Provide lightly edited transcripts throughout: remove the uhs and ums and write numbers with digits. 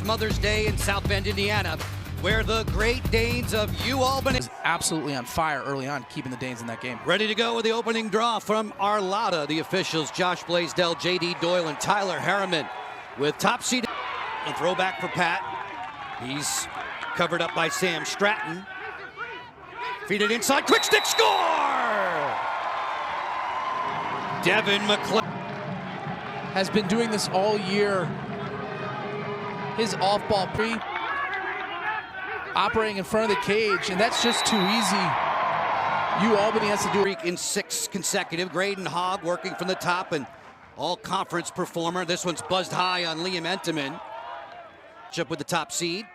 Mother's Day in South Bend, Indiana, where the Great Danes of UAlbany is absolutely on fire early on, keeping the Danes in that game. Ready to go with the opening draw from Arlotta. The officials, Josh Blaisdell, J.D. Doyle, and Tyler Harriman with top seed. A throwback for Pat. He's covered up by Sam Stratton. Feed it inside, quick stick, score! Devin McClellan has been doing this all year. His off-ball operating in front of the cage, and that's just too easy. UAlbany has to do it. In 6 consecutive. Graydon Hogg working from the top, and all-conference performer. This one's buzzed high on Liam Entenman. Up with the top seed.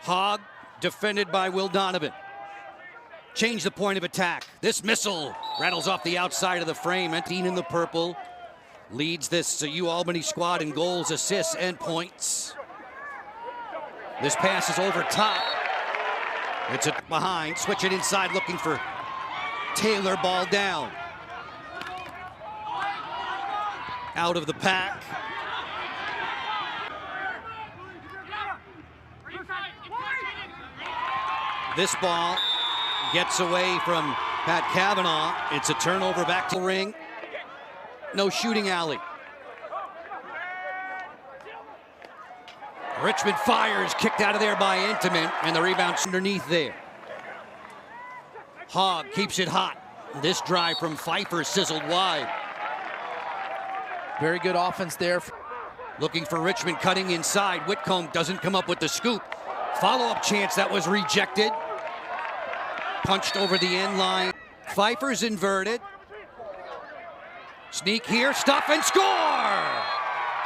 Hogg defended by Will Donovan. Change the point of attack. This missile rattles off the outside of the frame. Entine in the purple leads this UAlbany squad in goals, assists, and points. This pass is over top. It's a behind. Switch it inside, looking for Taylor. Ball down. Out of the pack. This ball gets away from Pat Cavanaugh. It's a turnover back to the ring. No shooting alley. Richmond fires, kicked out of there by Entenman, and the rebound's underneath there. Hogg keeps it hot. This drive from Pfeiffer sizzled wide. Very good offense there. Looking for Richmond, cutting inside. Whitcomb doesn't come up with the scoop. Follow-up chance that was rejected. Punched over the end line. Pfeiffer's inverted. Sneak here, stuff, and score!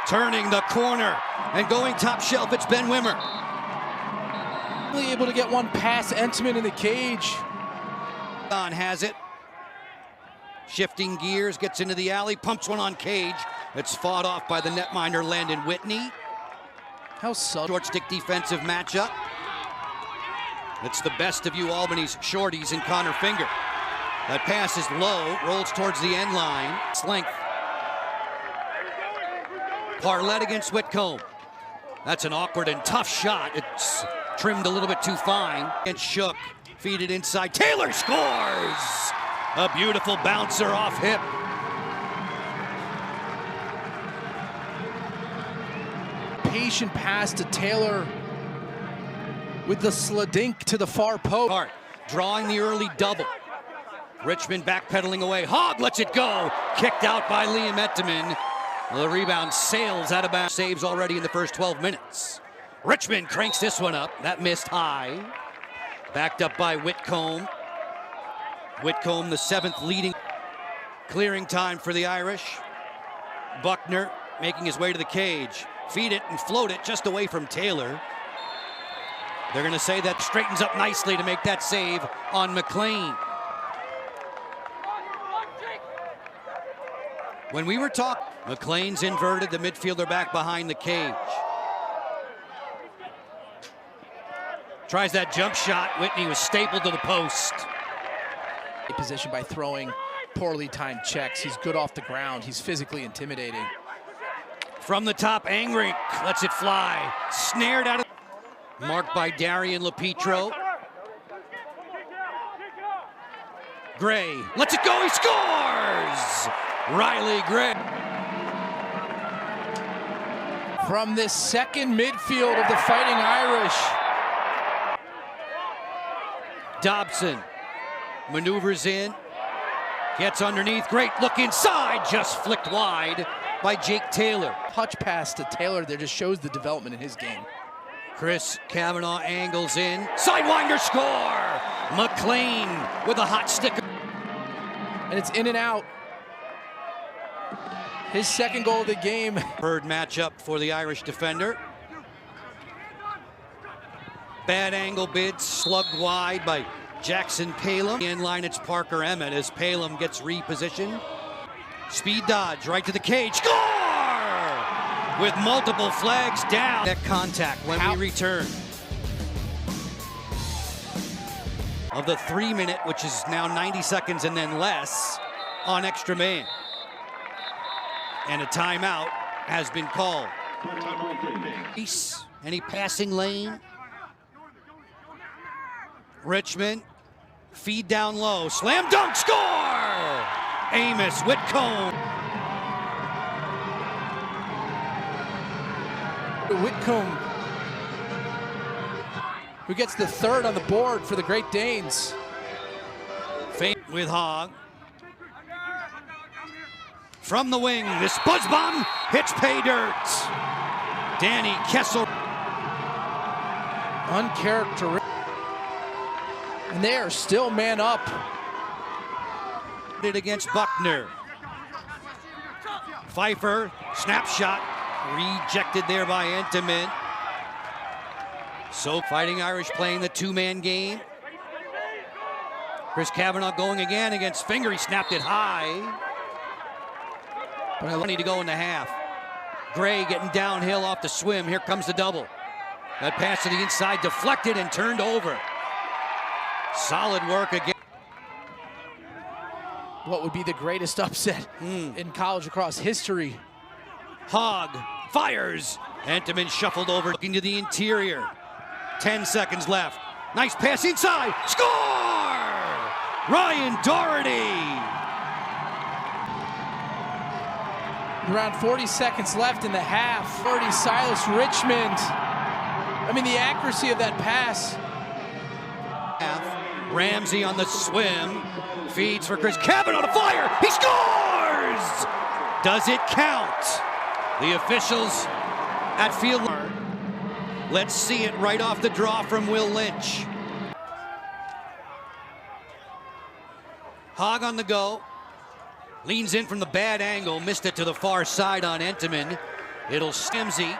Turning the corner and going top shelf, it's Ben Wimmer. Really able to get one past Entenman in the cage. Don has it. Shifting gears, gets into the alley, pumps one on Cage. It's fought off by the netminder Landon Whitney. How subtle. Short stick defensive matchup. It's the best of UAlbany's shorties and Connor Finger. That pass is low, rolls towards the end line. It's length. Parlett against Whitcomb. That's an awkward and tough shot. It's trimmed a little bit too fine. And Shook, feed it inside. Taylor scores! A beautiful bouncer off hip. Patient pass to Taylor with the sladink to the far post. Drawing the early double. Richmond backpedaling away. Hogg lets it go. Kicked out by Liam Entenman. The rebound sails out of bounds. Saves already in the first 12 minutes. Richmond cranks this one up. That missed high. Backed up by Whitcomb. Whitcomb, the 7th leading. Clearing time for the Irish. Buckner making his way to the cage. Feed it and float it just away from Taylor. They're going to say that straightens up nicely to make that save on McLean. When we were talking, McLean's inverted, the midfielder back behind the cage. Tries that jump shot. Whitney was stapled to the post. Position by throwing poorly timed checks. He's good off the ground. He's physically intimidating. From the top, Angry lets it fly. Snared out of... Marked by Darian LaPietro. Gray lets it go, he scores! Riley Gray. From this second midfield of the Fighting Irish. Dobson maneuvers in, gets underneath, great look inside, just flicked wide by Jake Taylor. Touch pass to Taylor there just shows the development in his game. Chris Cavanaugh angles in, sidewinder score! McLean with a hot stick. And it's in and out. His second goal of the game. Third matchup for the Irish defender. Bad angle bid, slugged wide by Jackson Palem. In line, it's Parker Emmett as Palem gets repositioned. Speed dodge right to the cage. Score! With multiple flags down. That contact when we return. Of the 3-minute, which is now 90 seconds and then less, on extra man. And a timeout has been called. Any passing lane? Richmond, feed down low, slam dunk, score! Amos Whitcomb. Whitcomb, who gets the third on the board for the Great Danes. Feint with Hogg. From the wing, this buzz bomb hits pay dirt. Danny Kessel. Uncharacteristic. And they are still man up. Against Buckner. Pfeiffer, snapshot, rejected there by Entenmann. So Fighting Irish playing the two-man game. Chris Kavanaugh going again against Finger. He snapped it high. But I need to go in the half. Gray getting downhill off the swim. Here comes the double. That pass to the inside deflected and turned over. Solid work again. What would be the greatest upset in college lacrosse history? Hogg fires. Entenmann shuffled over, looking to the interior. 10 seconds left. Nice pass inside. Score! Ryan Doherty. Around 40 seconds left in the half. 30, Silas Richmond. I mean, the accuracy of that pass. Ramsey on the swim. Feeds for Chris Kavanaugh to fire. He scores! Does it count? The officials at field. Let's see it right off the draw from Will Lynch. Hogg on the go. Leans in from the bad angle. Missed it to the far side on Entenmann. It'll Ramsey.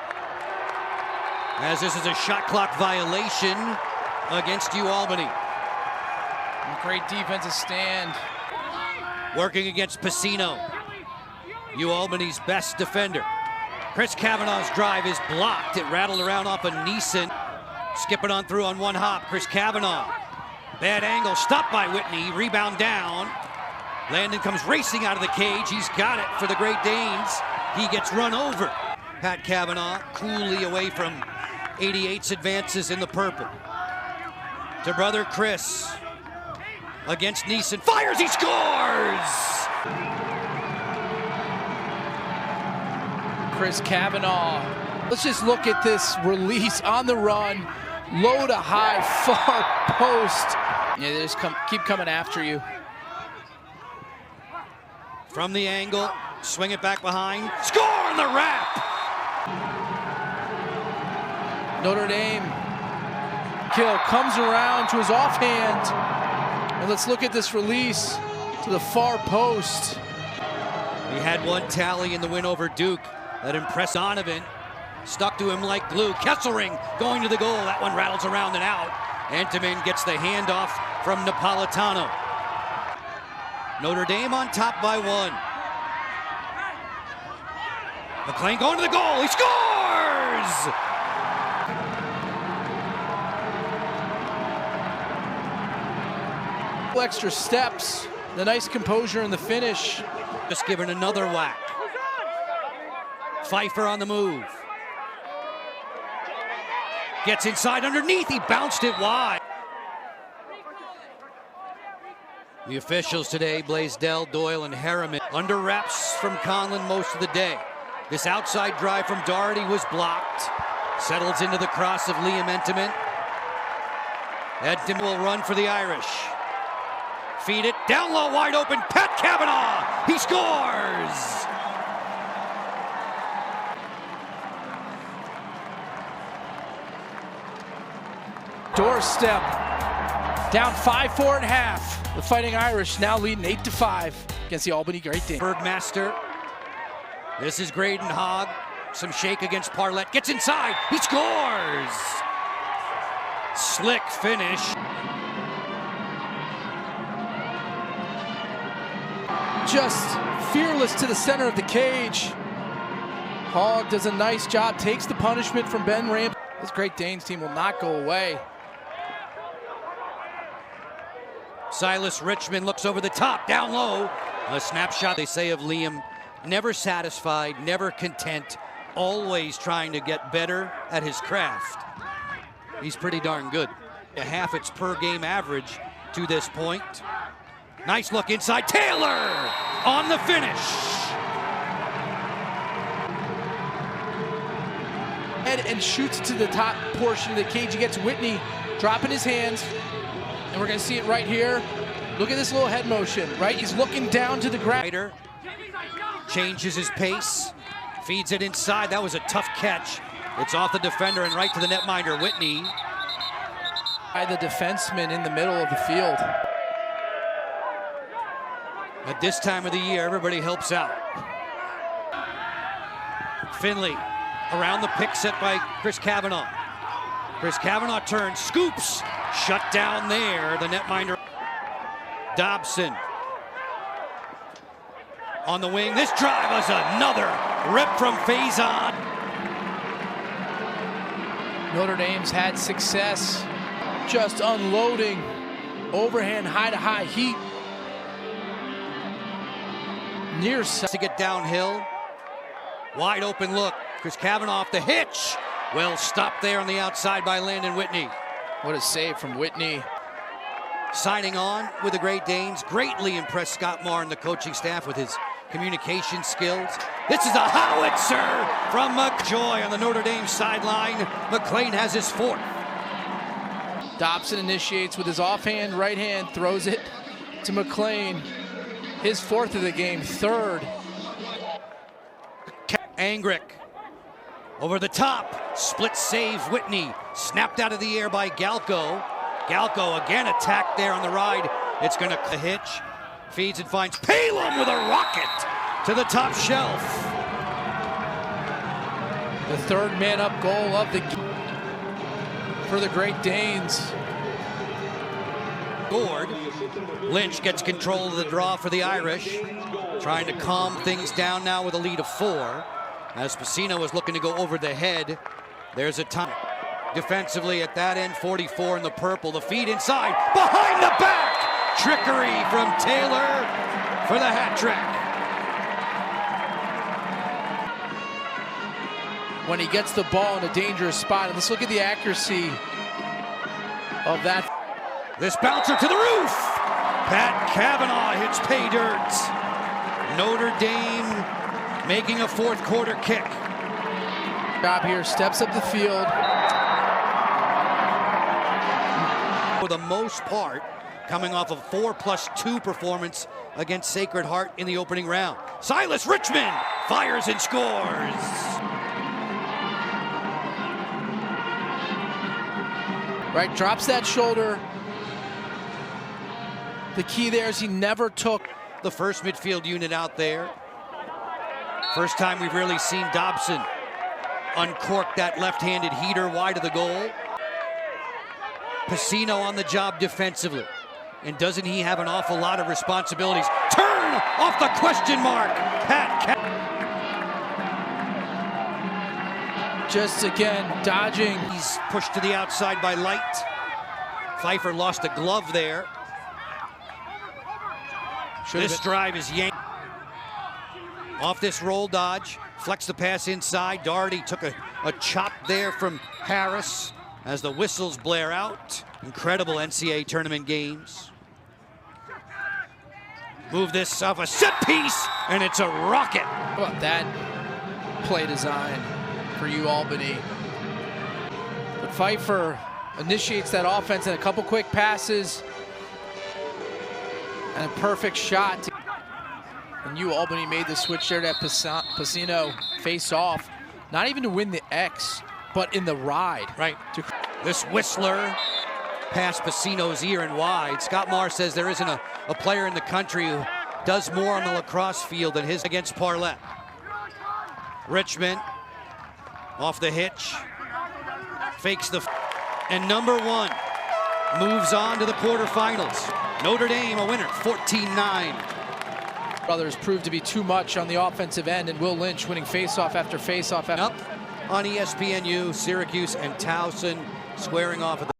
As this is a shot clock violation against UAlbany. Great defensive stand. Working against Pacino. UAlbany's best defender. Chris Kavanaugh's drive is blocked. It rattled around off of Neeson. Skipping on through on one hop. Chris Kavanaugh. Bad angle. Stopped by Whitney. Rebound down. Landon comes racing out of the cage. He's got it for the Great Danes. He gets run over. Pat Kavanaugh coolly away from 88's advances in the purple. To brother Chris. Against Neeson. Fires. He scores! Chris Kavanaugh. Let's just look at this release on the run. Low to high, far post. Yeah, they just keep coming after you. From the angle, swing it back behind. Score on the wrap! Notre Dame. Kill comes around to his offhand. And let's look at this release to the far post. He had one tally in the win over Duke. That impressed Donovan. Stuck to him like glue. Kesselring going to the goal. That one rattles around and out. Entenmann gets the handoff from Napolitano. Notre Dame on top by one. McLean going to the goal. He scores! Extra steps. The nice composure in the finish. Just given another whack. Pfeiffer on the move. Gets inside underneath. He bounced it wide. The officials today, Blaisdell, Doyle, and Harriman, under wraps from Conlon most of the day. This outside drive from Doherty was blocked. Settles into the cross of Liam Entenmann. Entenmann will run for the Irish. Feed it down low, wide open. Pat Kavanaugh. He scores. Doorstep. Down 5-4 at half. The Fighting Irish now leading 8-5 against the Albany Great Danes. Bergmaster. This is Graydon Hogg. Some shake against Parlett. Gets inside. He scores. Slick finish. Just fearless to the center of the cage. Hogg does a nice job. Takes the punishment from Ben Ram. This Great Danes team will not go away. Silas Richmond looks over the top, down low. A snapshot, they say, of Liam. Never satisfied, never content, always trying to get better at his craft. He's pretty darn good. A half its per game average to this point. Nice look inside. Taylor on the finish. And shoots to the top portion of the cage. He gets Whitney dropping his hands. And we're going to see it right here. Look at this little head motion, right? He's looking down to the ground. Changes his pace. Feeds it inside. That was a tough catch. It's off the defender and right to the netminder, Whitney. By the defenseman in the middle of the field. At this time of the year, everybody helps out. Finley around the pick set by Chris Kavanaugh. Chris Kavanaugh turns, scoops, shut down there. The netminder, Dobson. On the wing, this drive was another rip from Faison. Notre Dame's had success just unloading overhand high-to-high heat. Near side. To get downhill. Wide open look. Chris Kavanaugh off the hitch. Well stopped there on the outside by Landon Whitney. What a save from Whitney. Signing on with the Great Danes. Greatly impressed Scott Marr and the coaching staff with his communication skills. This is a howitzer from McJoy on the Notre Dame sideline. McLean has his fourth. Dobson initiates with his offhand, right hand, throws it to McLean. His fourth of the game, third. Angrick over the top, split save Whitney, snapped out of the air by Galko. Galko again attacked there on the ride. It's gonna hitch, feeds and finds Palum with a rocket to the top shelf. The third man up goal of the game for the Great Danes. Scored. Lynch gets control of the draw for the Irish, trying to calm things down now with a lead of 4. As Pacino is looking to go over the head. There's a time. Defensively at that end, 44 in the purple. The feed inside, behind the back. Trickery from Taylor for the hat trick. When he gets the ball in a dangerous spot, and let's look at the accuracy of that. This bouncer to the roof. Pat Kavanaugh hits pay dirt. Notre Dame making a fourth quarter kick. Job here, steps up the field. For the most part, coming off of 4+2 performance against Sacred Heart in the opening round. Silas Richmond fires and scores. Right, drops that shoulder. The key there is he never took the first midfield unit out there. First time we've really seen Dobson uncork that left-handed heater wide of the goal. Pacino on the job defensively. And doesn't he have an awful lot of responsibilities? Turn off the question mark. just again dodging. He's pushed to the outside by Light. Pfeiffer lost a glove there. This drive is yanked. Off this roll dodge, flex the pass inside. Doherty took a chop there from Harris as the whistles blare out. Incredible NCAA tournament games. Move this off a set piece, and it's a rocket. How about that play design for UAlbany? But Pfeiffer initiates that offense and a couple quick passes and a perfect shot. And UAlbany made the switch there to Pacino face off, not even to win the X, but in the ride. Right. This Whistler past Pacino's ear and wide. Scott Marr says there isn't a player in the country who does more on the lacrosse field than his against Parlett. Richmond off the hitch, fakes the, and number one moves on to the quarterfinals. Notre Dame a winner, 14-9. Brothers proved to be too much on the offensive end, and Will Lynch winning faceoff after faceoff. Up on ESPNU, Syracuse and Towson squaring off at the